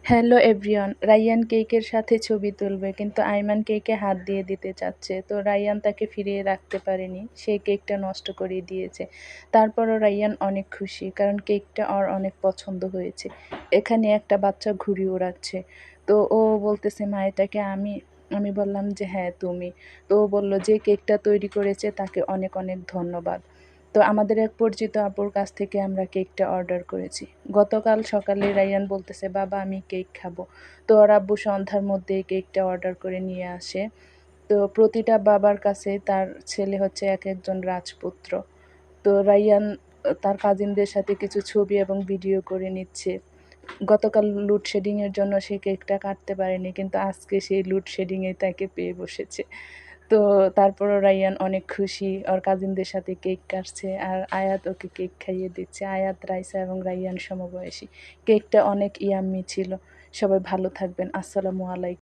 Hello everyone, Rayyan কেকের সাথে ছবি তুলবে কিন্তু আইমান কেকে হাত দিয়ে দিতে চাচ্ছে। তো রাইয়ান তাকে ফিরিয়ে রাখতে পারেনি, সে কেকটা নষ্ট করে দিয়েছে। তারপরও রাইয়ান অনেক খুশি কারণ কেকটা ওর অনেক পছন্দ হয়েছে। এখানে একটা বাচ্চা ঘুড়ি ওড়াচ্ছে, তো ও বলতেছে মা এটাকে আমি। আমি বললাম যে হ্যাঁ তুমি। তো ও বলল যে কেকটা তৈরি করেছে তাকে অনেক অনেক ধন্যবাদ। তো আমাদের এক পরিচিত আপুর কাছ থেকে আমরা কেকটা অর্ডার করেছি। গতকাল সকালে রাইয়ান বলতেছে বাবা আমি কেক খাবো। তো ওর আব্বু সন্ধ্যার মধ্যেই কেকটা অর্ডার করে নিয়ে আসে। তো প্রতিটা বাবার কাছে তার ছেলে হচ্ছে এক একজন রাজপুত্র। তো রাইয়ান তার কাজিনদের সাথে কিছু ছবি এবং ভিডিও করে নিচ্ছে। গতকাল লোডশেডিংয়ের জন্য সে কেকটা কাটতে পারেনি, কিন্তু আজকে সেই লোডশেডিংয়ে তাকে পেয়ে বসেছে। তো তারপরও রাইয়ান অনেক খুশি, ওর কাজিনদের সাথে কেক কাটছে আর আয়াত ওকে কেক খাইয়ে দিচ্ছে। আয়াত, রাইসা এবং রাইয়ান সমবয়সী। কেকটা অনেক ইয়াম্মি ছিল। সবাই ভালো থাকবেন। আসসালামু আলাইকুম।